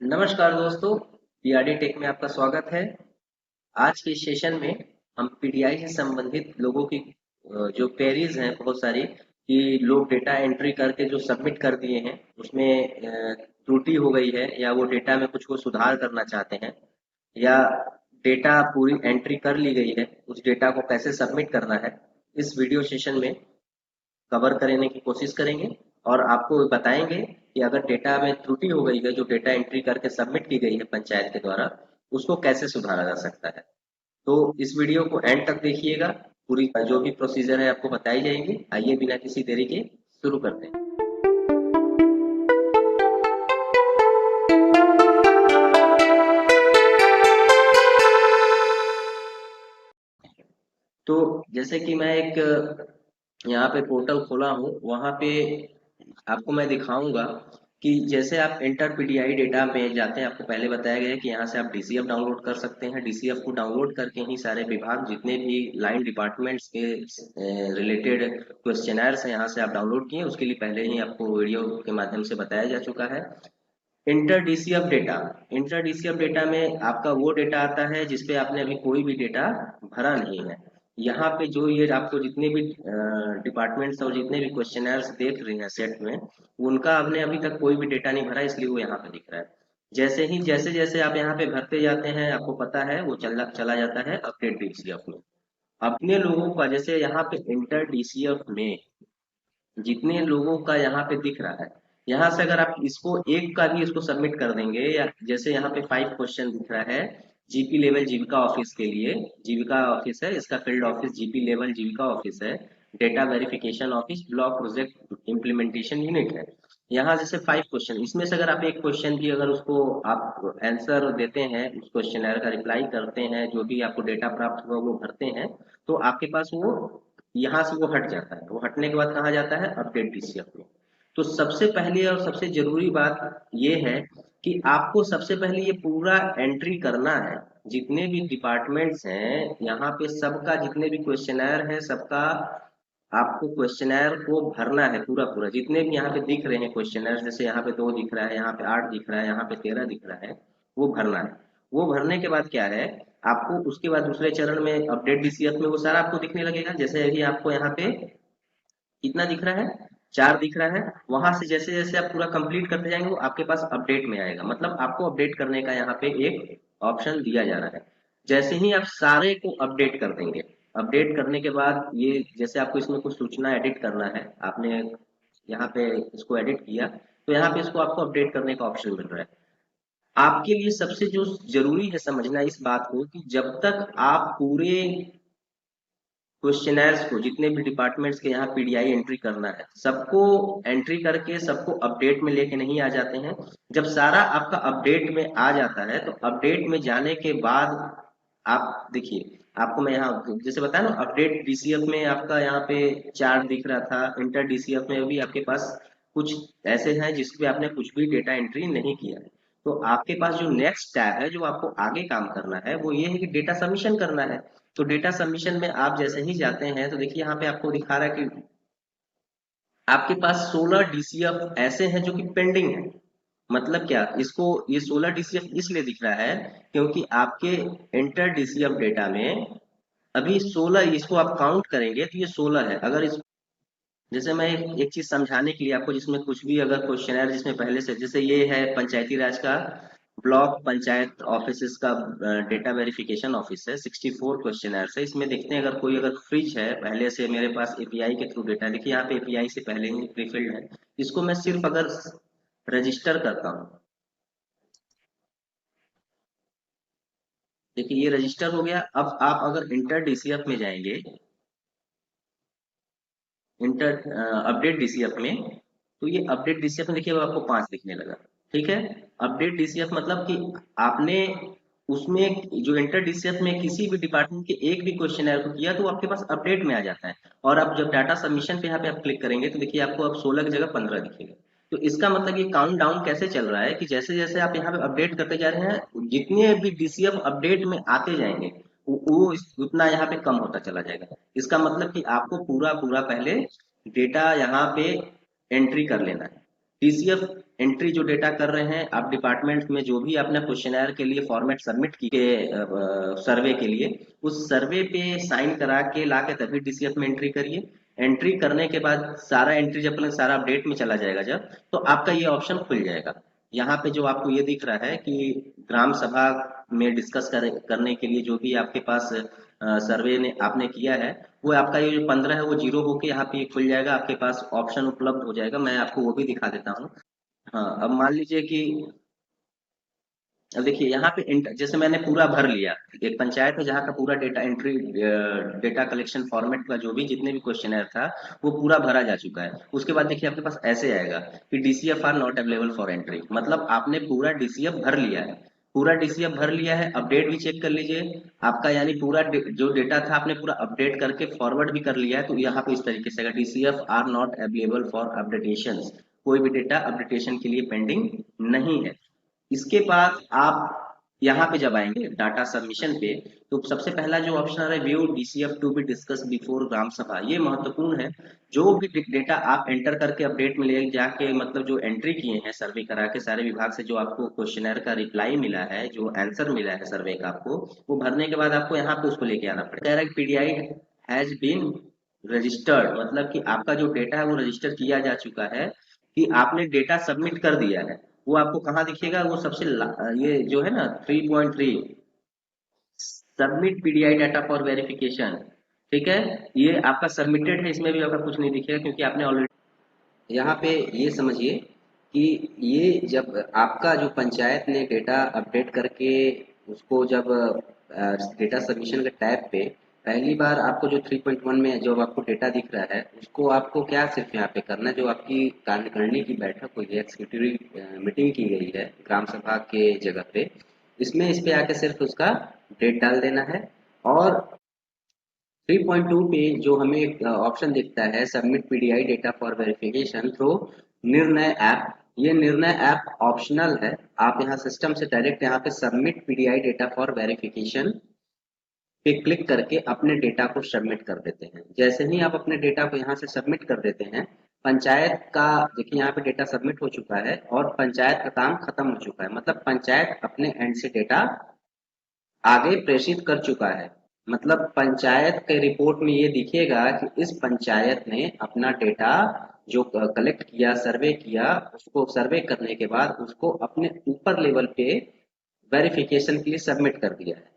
नमस्कार दोस्तों, PRD take में आपका स्वागत है। आज के सेशन में हम पीडीआई से संबंधित लोगों की जो क्वेरीज हैं बहुत सारी कि लोग डेटा एंट्री करके जो सबमिट कर दिए हैं उसमें त्रुटि हो गई है या वो डेटा में कुछ को सुधार करना चाहते हैं या डेटा पूरी एंट्री कर ली गई है, उस डेटा को कैसे सबमिट करना है, इस वीडियो सेशन में कवर करने की कोशिश करेंगे और आपको बताएंगे कि अगर डेटा में त्रुटि हो गई है, जो डेटा एंट्री करके सबमिट की गई है पंचायत के द्वारा, उसको कैसे सुधारा जा सकता है। तो इस वीडियो को एंड तक देखिएगा, पूरी जो भी प्रोसीजर है आपको बताई जाएगी। आइए बिना किसी देरी के शुरू करते हैं। तो जैसे कि मैं एक यहाँ पे पोर्टल खोला हूँ, वहाँ पे आपको मैं दिखाऊंगा कि जैसे आप इंटर पीडीआई डेटा में जाते हैं, आपको पहले बताया गया है कि यहाँ से आप डीसीएफ डाउनलोड कर सकते हैं। डीसीएफ को डाउनलोड करके ही सारे विभाग जितने भी लाइन डिपार्टमेंट्स के रिलेटेड क्वेश्चनर्स हैं, यहाँ से आप डाउनलोड किए। उसके लिए पहले ही आपको वीडियो के माध्यम से बताया जा चुका है। Inter DCF data, inter DCF data में आपका वो डेटा आता है जिसपे आपने अभी कोई भी डेटा भरा नहीं है। यहाँ पे जो ये आपको जितने भी डिपार्टमेंट्स और जितने भी क्वेश्चनर्स देख रहे हैं सेट में, उनका आपने अभी तक कोई भी डेटा नहीं भरा, इसलिए वो यहाँ पे दिख रहा है। जैसे जैसे आप यहाँ पे भरते जाते हैं, आपको पता है वो चला चला जाता है अपडेट डीसीएफ में। अपने लोगों का जैसे यहाँ पे इंटर डीसीएफ में जितने लोगों का यहाँ पे दिख रहा है, यहाँ से अगर आप इसको एक का भी इसको सबमिट कर देंगे, या जैसे यहाँ पे 5 क्वेश्चन दिख रहा है जीपी लेवल जीविका ऑफिस के लिए। जीविका ऑफिस है, इसका फील्ड ऑफिस जीपी लेवल जीविका ऑफिस है। Data verification office block project implementation unit है। यहाँ जैसे 5 क्वेश्चन, इसमें से अगर आप एक क्वेश्चन भी अगर उसको आप आंसर देते हैं, उस क्वेश्चन का रिप्लाई करते हैं, जो भी आपको डेटा प्राप्त हुआ वो भरते हैं, तो आपके पास वो यहाँ से वो हट जाता है। वो हटने के बाद कहाँ जाता है? अपडेट डीसीएफ में। तो सबसे पहले और सबसे जरूरी बात ये है कि आपको सबसे पहले ये पूरा एंट्री करना है। जितने भी डिपार्टमेंट्स हैं यहाँ पे, सबका जितने भी क्वेश्चनर है सबका आपको क्वेश्चनर को भरना है पूरा पूरा। जितने भी यहाँ पे दिख रहे हैं क्वेश्चनर, जैसे यहाँ पे 2 दिख रहा है, यहाँ पे 8 दिख रहा है, यहाँ पे 13 दिख रहा है, वो भरना है। वो भरने के बाद क्या है, आपको उसके बाद दूसरे चरण में अपडेट डीसीएफ में वो सारा आपको दिखने लगेगा। जैसे अभी आपको यहाँ पे कितना दिख रहा है? 4 दिख रहा है। वहां से जैसे जैसे आप पूरा कंप्लीट करते जाएंगे, वो आपके पास अपडेट में आएगा। मतलब आपको अपडेट करने का यहाँ पे एक ऑप्शन दिया जा रहा है। जैसे ही आप सारे को अपडेट कर देंगे, अपडेट करने के बाद ये जैसे आपको इसमें कुछ सूचना एडिट करना है, आपने यहाँ पे इसको एडिट किया, तो यहाँ पे इसको आपको अपडेट करने का ऑप्शन मिल रहा है। आपके लिए सबसे जो जरूरी है समझना इस बात को कि जब तक आप पूरे क्वेश्चनर्स को, जितने भी डिपार्टमेंट्स के यहाँ पीडीआई एंट्री करना है, सबको एंट्री करके सबको अपडेट में लेके नहीं आ जाते हैं। जब सारा आपका अपडेट में आ जाता है, तो अपडेट में जाने के बाद आप देखिए, आपको मैं यहाँ जैसे बताया ना, अपडेट डीसीएफ में आपका यहाँ पे 4 दिख रहा था, इंटर डीसीएफ में भी आपके पास कुछ ऐसे हैं जिसपे आपने कुछ भी डेटा एंट्री नहीं किया है। तो आपके पास जो नेक्स्ट टैब है, जो आपको आगे काम करना है, वो ये है कि डेटा सबमिशन करना है। तो डेटा सबमिशन में आप जैसे ही जाते हैं, तो देखिए यहाँ पे आपको दिखा रहा है कि आपके पास 16 डीसीएफ ऐसे हैं जो कि पेंडिंग है। मतलब क्या, इसको ये 16 डीसीएफ इसलिए दिख रहा है क्योंकि आपके इंटर डीसीएफ डेटा में अभी 16, इसको आप काउंट करेंगे तो ये 16 है। अगर इस जैसे मैं एक चीज समझाने के लिए आपको, जिसमें कुछ भी अगर क्वेश्चन है जिसमें पहले से, जैसे ये है पंचायती राज का ब्लॉक पंचायत ऑफिस का डेटा वेरिफिकेशन ऑफिस है, 64 क्वेश्चन है। इसमें देखते हैं अगर कोई अगर फ्रिज है पहले से मेरे पास एपीआई के थ्रू डेटा, देखिए यहाँ पे एपीआई से पहले ही प्रीफिल्ड है। इसको मैं सिर्फ अगर रजिस्टर करता हूँ, देखिए ये रजिस्टर हो गया। अब आप अगर इंटर डीसीएफ में जाएंगे, इंटर अपडेट डीसीएफ में, तो ये अपडेट डीसीएफ में देखिए अब आपको 5 दिखने लगा। ठीक है, अपडेट डीसीएफ मतलब कि आपने उसमें जो इंटर डीसीएफ में किसी भी डिपार्टमेंट के एक भी क्वेश्चन को किया, तो वो आपके पास अपडेट में आ जाता है। और आप जब डाटा सबमिशन पे यहाँ पे आप क्लिक करेंगे, तो देखिए आपको अब 16 की जगह 15 दिखेगा। तो इसका मतलब ये काउंट डाउन कैसे चल रहा है कि जैसे जैसे आप यहाँ पे अपडेट करते जा रहे हैं, जितने भी डीसीएफ अपडेट में आते जाएंगे, उतना यहाँ पे कम होता चला जाएगा। इसका मतलब कि आपको पूरा पूरा पहले डेटा यहाँ पे एंट्री कर लेना है। डीसीएफ एंट्री जो डेटा कर रहे हैं आप डिपार्टमेंट में, जो भी आपने क्वेश्चनर के लिए फॉर्मेट सबमिट किए सर्वे के लिए, उस सर्वे पे साइन करा के ला के तभी डीसीएफ में एंट्री करिए। एंट्री करने के बाद सारा एंट्री जब अपना सारा अपडेट में चला जाएगा जब, तो आपका ये ऑप्शन खुल जाएगा। यहाँ पे जो आपको ये दिख रहा है कि ग्राम सभा में डिस्कस करने के लिए जो भी आपके पास सर्वे ने आपने किया है, वो आपका ये जो 15 है वो जीरो होके यहाँ पे खुल जाएगा, आपके पास ऑप्शन उपलब्ध हो जाएगा। मैं आपको वो भी दिखा देता हूँ। हाँ, अब मान लीजिए कि अब देखिए यहाँ पे जैसे मैंने पूरा भर लिया, एक पंचायत है जहाँ का पूरा data entry, data collection format का जो भी जितने भी क्वेश्चनर था वो पूरा भरा जा चुका है। उसके बाद देखिए आपके पास ऐसे आएगा कि DCF are not available for entry, मतलब आपने पूरा डीसीएफ भर लिया है। पूरा डीसीएफ भर लिया है, अपडेट भी चेक कर लीजिए आपका, यानी पूरा जो डेटा था आपने पूरा अपडेट करके फॉरवर्ड भी कर लिया है। तो यहाँ पे इस तरीके से DCF are not available for updation, कोई भी डेटा अपडेटेशन के लिए पेंडिंग नहीं है। इसके बाद आप यहाँ पे जब आएंगे डाटा सबमिशन पे, तो सबसे पहला जो ऑप्शन है view DCF to be discuss before Gram Sabha, ये महत्वपूर्ण है। जो भी डेटा आप एंटर करके अपडेट में ले जाके, मतलब जो एंट्री किए हैं सर्वे करा के सारे विभाग से, जो आपको क्वेश्चनर का रिप्लाई मिला है, जो आंसर मिला है सर्वे का आपको, वो भरने के बाद आपको यहाँ पे उसको लेके आना पड़ेगा। कह रहा है पीडीआई हैज बीन रजिस्टर्ड, मतलब कि आपका जो डेटा है वो रजिस्टर किया जा चुका है, कि आपने डेटा सबमिट कर दिया है। वो आपको कहाँ दिखेगा, वो सबसे ये जो है ना 3.3 submit PDI data for verification, ठीक है, ये आपका सबमिटेड है, इसमें भी आपका कुछ नहीं दिखेगा क्योंकि आपने ऑलरेडी यहाँ पे ये समझिए कि ये जब आपका जो पंचायत ने डेटा अपडेट करके उसको जब डेटा सबमिशन के टैब पे पहली बार आपको जो 3.1 में जो आपको डेटा दिख रहा है, उसको आपको क्या सिर्फ यहाँ पे करना है, जो आपकी कार्यकारिणी की बैठक हुई है, एक्सिक्यूटिव मीटिंग की गई है ग्राम सभा के जगह पे, इसमें इस पे आके सिर्फ उसका डेट डाल देना है। और 3.2 पे जो हमें एक ऑप्शन दिखता है submit PDI data for verification through निर्णय ऐप, ये निर्णय ऐप ऑप्शनल है। आप यहाँ सिस्टम से डायरेक्ट यहाँ पे submit PDI data for verification पे क्लिक करके अपने डेटा को सबमिट कर देते हैं। जैसे ही आप अपने डेटा को यहाँ से सबमिट कर देते हैं, पंचायत का देखिए यहाँ पे डेटा सबमिट हो चुका है और पंचायत का काम खत्म हो चुका है, मतलब पंचायत अपने एंड से डेटा आगे प्रेषित कर चुका है। मतलब पंचायत के रिपोर्ट में ये दिखेगा कि इस पंचायत ने अपना डेटा जो कलेक्ट किया, सर्वे किया, उसको सर्वे करने के बाद उसको अपने ऊपर लेवल पे वेरिफिकेशन के लिए सबमिट कर दिया है।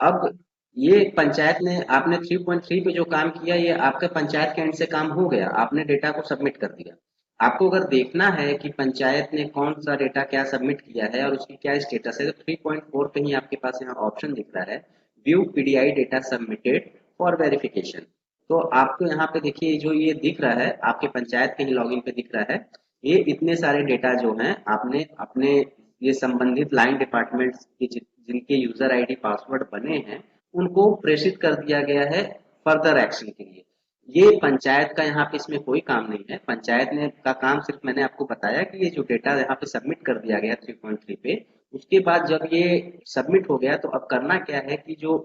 अब ये पंचायत ने, आपने 3.3 पे जो काम किया, ये आपके पंचायत के एंड से काम हो गया, आपने डेटा को सबमिट कर दिया। आपको अगर देखना है कि पंचायत ने कौन सा डेटा क्या सबमिट किया है और उसकी क्या स्टेटस है, तो 3.4 पे ही आपके पास यहाँ ऑप्शन दिख रहा है view PDI data submitted for verification. तो आपको यहाँ पे देखिए जो ये दिख रहा है आपके पंचायत के ही लॉगिन पे दिख रहा है, ये इतने सारे डेटा जो हैं आपने अपने ये संबंधित लाइन डिपार्टमेंट के जिनके यूजर आईडी पासवर्ड बने हैं, उनको प्रेषित कर दिया गया है फर्दर एक्शन के लिए। ये पंचायत का यहाँ पे इसमें कोई काम नहीं है। पंचायत ने का काम सिर्फ मैंने आपको बताया कि ये जो डेटा यहाँ पे सबमिट कर दिया गया 3.3 पे, उसके बाद जब ये सबमिट हो गया तो अब करना क्या है कि जो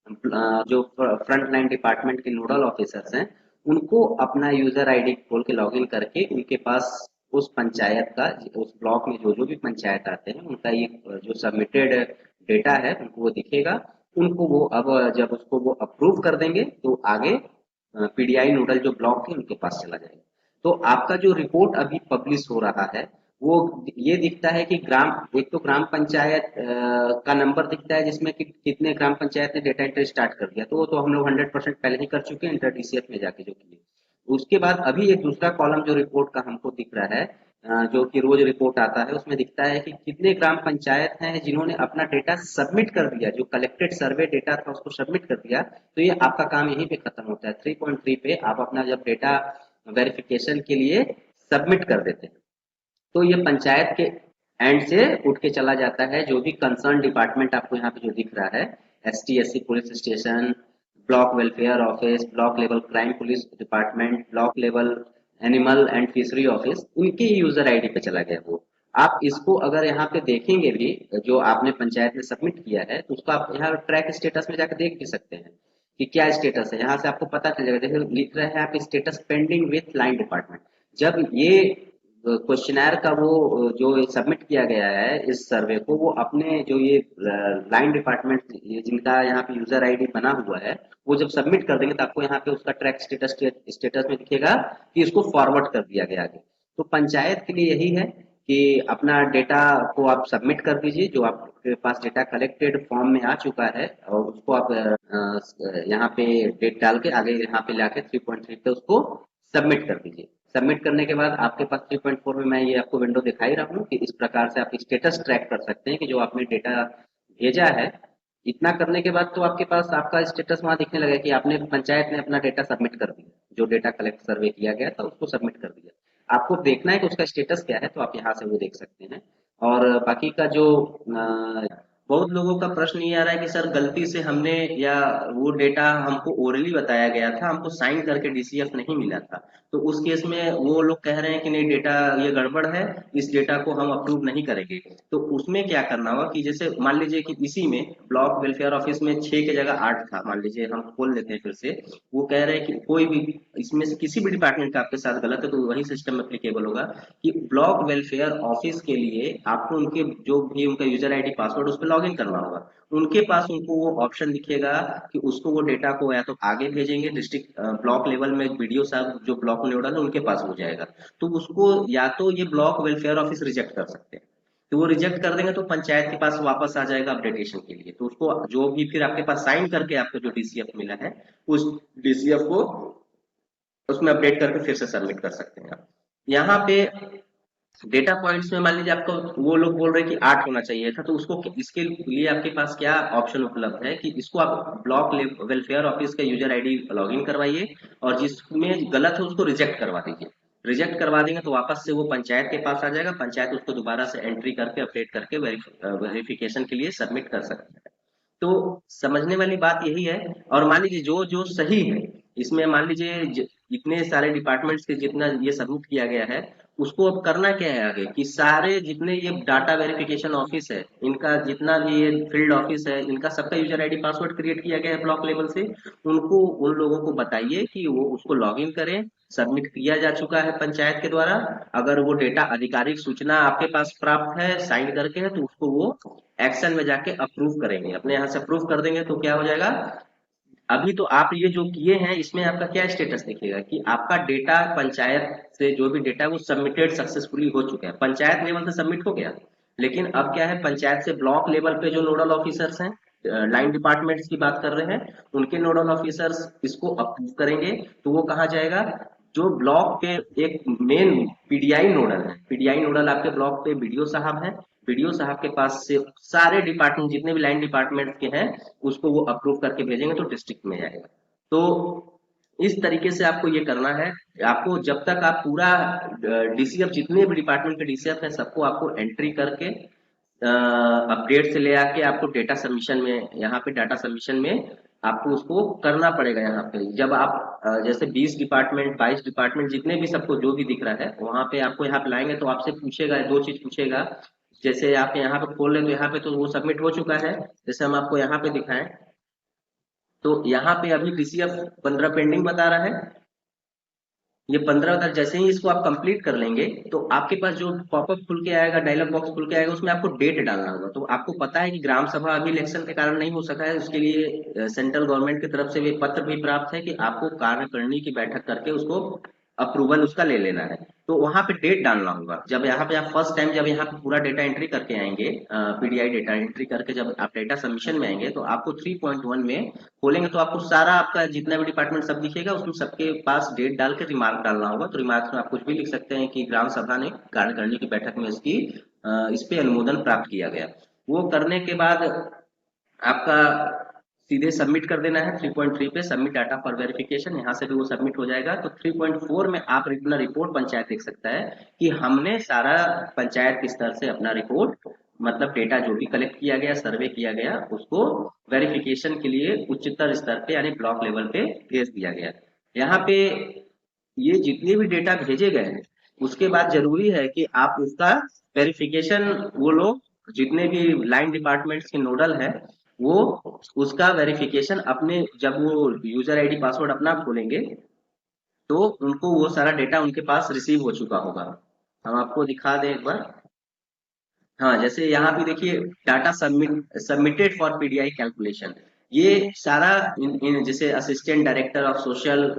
फ्रंट लाइन डिपार्टमेंट के नोडल ऑफिसर्स हैं, उनको अपना यूजर आईडी खोल के लॉगिन करके उनके पास उस पंचायत का, उस ब्लॉक में जो जो भी पंचायत आते हैं उनका ये जो सबमिटेड डेटा है उनको वो दिखेगा। उनको वो अब जब उसको वो अप्रूव कर देंगे तो आगे पीडीआई नोडल जो ब्लॉक थे उनके पास चला जाएगा। तो आपका जो रिपोर्ट अभी पब्लिश हो रहा है वो ये दिखता है कि एक तो ग्राम पंचायत का नंबर दिखता है जिसमें कि कितने ग्राम पंचायत ने डेटा एंट्री स्टार्ट कर दिया, तो वो तो हम लोग 100% पहले ही कर चुके हैं इंटर डीसीएफ में जाके जो किए। उसके बाद अभी एक दूसरा कॉलम जो रिपोर्ट का हमको दिख रहा है, जो कि रोज रिपोर्ट आता है, उसमें दिखता है कि कितने ग्राम पंचायत हैं जिन्होंने अपना डेटा सबमिट कर दिया, जो कलेक्टेड सर्वे डेटा था उसको सबमिट कर दिया। तो ये आपका काम यहीं पे खत्म होता है। 3.3 पे आप अपना जब डेटा वेरिफिकेशन के लिए सबमिट कर देते हैं, तो ये पंचायत के एंड से उठ के चला जाता है। जो भी कंसर्न डिपार्टमेंट आपको यहाँ पे जो दिख रहा है, ST SC police station, block welfare office, block level crime police department, block level animal and fishery office, उनके यूजर आईडी पे चला गया वो। आप इसको अगर यहाँ पे देखेंगे भी, जो आपने पंचायत में सबमिट किया है, तो उसको आप यहाँ ट्रैक स्टेटस में जाकर देख भी सकते हैं कि क्या स्टेटस है। यहाँ से आपको पता चल जाएगा, देखिए लिख रहा है आप status pending with line department. जब ये क्वेश्चनर का वो जो सबमिट किया गया है इस सर्वे को, वो अपने जो ये लाइन डिपार्टमेंट जिनका यहाँ पे यूजर आईडी बना हुआ है, वो जब सबमिट कर देंगे तो आपको यहाँ पे उसका ट्रैक स्टेटस स्टेटस में दिखेगा कि इसको फॉरवर्ड कर दिया गया आगे। तो पंचायत के लिए यही है कि अपना डेटा को आप सबमिट कर दीजिए, जो आपके पास डेटा कलेक्टेड फॉर्म में आ चुका है, और उसको आप यहाँ पे डेट डाल के आगे यहाँ पे लाके 3.3 पे उसको सबमिट कर दीजिए। सबमिट करने के बाद आपके पास 3.4 में मैं ये आपको विंडो दिखा ही रहा हूँ कि इस प्रकार से आप स्टेटस ट्रैक कर सकते हैं कि जो आपने डेटा भेजा है। इतना करने के बाद तो आपके पास आपका स्टेटस वहां दिखने लगा कि आपने पंचायत ने अपना डेटा सबमिट कर दिया, जो डेटा कलेक्ट सर्वे किया गया था उसको सबमिट कर दिया। आपको देखना है कि उसका स्टेटस क्या है, तो आप यहाँ से वो देख सकते हैं। और बाकी का जो बहुत लोगों का प्रश्न ये आ रहा है कि सर गलती से हमने, या वो डेटा हमको ओरली बताया गया था, हमको साइन करके डीसीएफ नहीं मिला था, तो उस केस में वो लोग कह रहे हैं कि नहीं डेटा ये गड़बड़ है, इस डेटा को हम अप्रूव नहीं करेंगे। तो उसमें क्या करना होगा कि जैसे मान लीजिए कि इसी में ब्लॉक वेलफेयर ऑफिस में 6 की जगह 8 था, मान लीजिए हम खोल लेते हैं फिर से। वो कह रहे हैं कि कोई भी इसमें से किसी भी डिपार्टमेंट का आपके साथ गलत है तो वही सिस्टम एप्लीकेबल होगा कि ब्लॉक वेलफेयर ऑफिस के लिए आपको उनके जो भी उनका यूजर आईडी पासवर्ड उस पर लॉग इन करना होगा। उनके पास उनको वो ऑप्शन दिखेगा कि उसको वो डेटा को या तो आगे भेजेंगे डिस्ट्रिक्ट ब्लॉक लेवल में, बीडीओ साहब जो ब्लॉक नोडल है उनके पास हो जाएगा। तो उसको या तो ये ब्लॉक वेलफेयर ऑफिस रिजेक्ट कर सकते हैं, तो वो रिजेक्ट कर देंगे तो पंचायत के पास वापस आ जाएगा अपडेटेशन के लिए। तो उसको जो भी फिर आपके पास साइन करके आपको जो डीसीएफ मिला है, उस डीसीएफ को उसमें अपडेट करके फिर से सबमिट कर सकते हैं आप। यहाँ पे डेटा पॉइंट्स में मान लीजिए आपको वो लोग बोल रहे हैं कि 8 होना चाहिए था, तो उसको इसके लिए आपके पास क्या ऑप्शन उपलब्ध है कि इसको आप ब्लॉक वेलफेयर ऑफिस का यूजर आईडी लॉगिन करवाइए, और जिसमें गलत है उसको रिजेक्ट करवा दीजिए। रिजेक्ट करवा देंगे तो वापस से वो पंचायत के पास आ जाएगा, पंचायत उसको दोबारा से एंट्री करके अपडेट करके वेरिफिकेशन के लिए सबमिट कर सकते हैं। तो समझने वाली बात यही है। और मान लीजिए जो जो सही है, इसमें मान लीजिए इतने सारे डिपार्टमेंट्स के जितना ये सबमिट किया गया है, उसको अब करना क्या है आगे कि सारे जितने ये डाटा वेरिफिकेशन ऑफिस है, इनका जितना भी ये फील्ड ऑफिस है, इनका सबका यूजर आईडी पासवर्ड क्रिएट किया गया है ब्लॉक लेवल से, उनको उन लोगों को बताइए कि वो उसको लॉग इन करें। सबमिट किया जा चुका है पंचायत के द्वारा। अगर वो डेटा आधिकारिक सूचना आपके पास प्राप्त है साइन करके है, तो उसको वो एक्शन में जाके अप्रूव करेंगे, अपने यहाँ से अप्रूव कर देंगे तो क्या हो जाएगा। अभी तो आप ये जो किए हैं इसमें आपका क्या स्टेटस दिखेगा कि आपका डेटा पंचायत से जो भी डेटा है वो सबमिटेड सक्सेसफुली हो चुका है, पंचायत लेवल से सबमिट हो गया। लेकिन अब क्या है, पंचायत से ब्लॉक लेवल पे जो नोडल ऑफिसर्स हैं, लाइन डिपार्टमेंट्स की बात कर रहे हैं, उनके नोडल ऑफिसर्स इसको अप्रूव करेंगे। तो वो कहाँ जाएगा, जो ब्लॉक के एक मेन पीडीआई नोडल है, पीडीआई नोडल आपके ब्लॉक पे बीडीओ साहब हैं, बीडीओ साहब के पास से सारे डिपार्टमेंट जितने भी लाइन डिपार्टमेंट के हैं उसको वो अप्रूव करके भेजेंगे तो डिस्ट्रिक्ट में जाएगा। तो इस तरीके से आपको ये करना है। आपको जब तक आप पूरा डीसीएफ जितने भी डिपार्टमेंट के डीसीएफ है सबको आपको एंट्री करके अपडेट से ले आके आपको डेटा सबमिशन में, यहाँ पे डाटा सबमिशन में आपको उसको करना पड़ेगा। यहाँ पे जब आप जैसे 20 डिपार्टमेंट 22 डिपार्टमेंट जितने भी सबको जो भी दिख रहा है वहां पे आपको यहाँ पे लाएंगे तो आपसे पूछेगा, दो चीज पूछेगा। जैसे आप यहाँ पे खोल रहे तो यहाँ पे तो वो सबमिट हो चुका है, जैसे हम आपको यहाँ पे दिखाएं तो यहाँ पे अभी डीसीएफ 15 पेंडिंग बता रहा है। ये 15 अगर जैसे ही इसको आप कंप्लीट कर लेंगे तो आपके पास जो पॉपअप खुल के आएगा, डायलॉग बॉक्स खुल के आएगा, उसमें आपको डेट डालना होगा। तो आपको पता है कि ग्राम सभा अभी इलेक्शन के कारण नहीं हो सका है, उसके लिए सेंट्रल गवर्नमेंट की तरफ से भी पत्र भी प्राप्त है कि आपको कार्यकारिणी की बैठक करके उसको अप्रूवल उसका ले लेना है। तो वहां पे डेट डालना होगा। जब यहाँ पे आप फर्स्ट टाइम जब यहाँ पे पूरा डेटा एंट्री करके आएंगे, पीडीआई डेटा एंट्री करके जब आप डेटा सबमिशन में आएंगे तो आपको 3.1 में खोलेंगे तो आपको सारा आपका जितना भी डिपार्टमेंट सब दिखेगा, उसमें सबके पास डेट डाल के रिमार्क डालना होगा। तो रिमार्क्स में आप कुछ भी लिख सकते हैं कि ग्राम सभा ने कार्यकारिणी की बैठक में इसकी इस पे अनुमोदन प्राप्त किया गया। वो करने के बाद आपका सीधे सबमिट कर देना है 3.3 पे, सबमिट डाटा फॉर वेरिफिकेशन, यहाँ से भी वो सबमिट हो जाएगा। तो 3.4 में आप अपना रिपोर्ट पंचायत देख सकता है कि हमने सारा पंचायत स्तर से अपना रिपोर्ट, मतलब डेटा जो भी कलेक्ट किया गया, सर्वे किया गया, उसको वेरिफिकेशन के लिए उच्चतर स्तर पे यानी ब्लॉक लेवल पे भेज दिया गया। यहाँ पे ये जितने भी डेटा भेजे गए हैं उसके बाद जरूरी है कि आप उसका वेरिफिकेशन, वो लोग जितने भी लाइन डिपार्टमेंट्स के नोडल है वो उसका वेरिफिकेशन अपने, जब वो यूजर आईडी पासवर्ड अपना खोलेंगे तो उनको वो सारा डेटा उनके पास रिसीव हो चुका होगा। हम आपको दिखा दें एक बार। हाँ, जैसे यहाँ पे देखिए data submitted for PDI calculation, ये सारा जैसे assistant director of social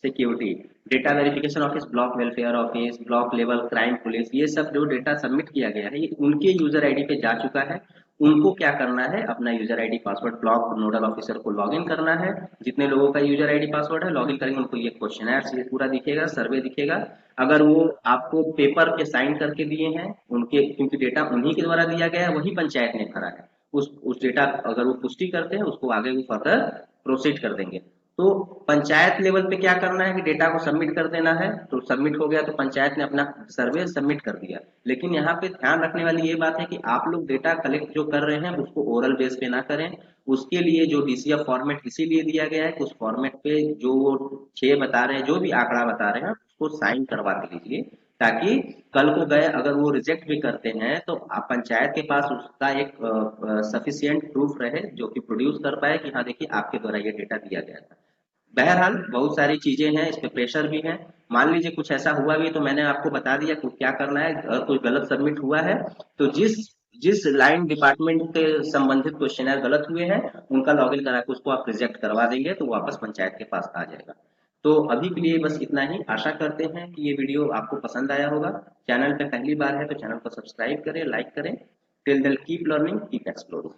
security, data verification office, block welfare office, block level crime police, ये सब जो डेटा सबमिट किया गया है ये उनके यूजर आईडी पे जा चुका है। उनको क्या करना है, अपना user ID password block nodal officer को लॉगिन करना है। जितने लोगों का यूजर आईडी पासवर्ड है लॉगिन करेंगे, उनको ये क्वेश्चन पूरा दिखेगा, सर्वे दिखेगा। अगर वो आपको पेपर पे साइन करके दिए हैं उनके, क्योंकि डेटा उन्हीं के द्वारा दिया गया है, वही पंचायत ने भरा है, उस डेटा अगर वो पुष्टि करते हैं उसको आगे वो फर्दर प्रोसीड कर देंगे। तो पंचायत लेवल पे क्या करना है कि डेटा को सबमिट कर देना है, तो सबमिट हो गया तो पंचायत ने अपना सर्वे सबमिट कर दिया। लेकिन यहाँ पे ध्यान रखने वाली ये बात है कि आप लोग डेटा कलेक्ट जो कर रहे हैं उसको ओरल बेस पे ना करें। उसके लिए जो डीसीएफ फॉर्मेट इसीलिए दिया गया है कि उस फॉर्मेट पे जो वो 6 बता रहे हैं, जो भी आंकड़ा बता रहे हैं उसको साइन करवा के लीजिए, ताकि कल को गए अगर वो रिजेक्ट भी करते हैं तो आप पंचायत के पास उसका एक सफिशियंट प्रूफ रहे जो कि प्रोड्यूस कर पाए कि हाँ देखिए आपके द्वारा ये डेटा दिया गया था। बहरहाल बहुत सारी चीजें हैं, इस पे प्रेशर भी है। मान लीजिए कुछ ऐसा हुआ भी तो मैंने आपको बता दिया कि क्या करना है। अगर कुछ गलत सबमिट हुआ है तो जिस जिस लाइन डिपार्टमेंट के संबंधित क्वेश्चनर गलत हुए हैं उनका लॉगिन करा के उसको आप रिजेक्ट करवा देंगे तो वापस पंचायत के पास आ जाएगा। तो अभी के लिए बस इतना ही। आशा करते हैं कि ये वीडियो आपको पसंद आया होगा। चैनल पे पहली बार है तो चैनल को सब्सक्राइब करें, लाइक करें। Till then keep learning, keep exploring.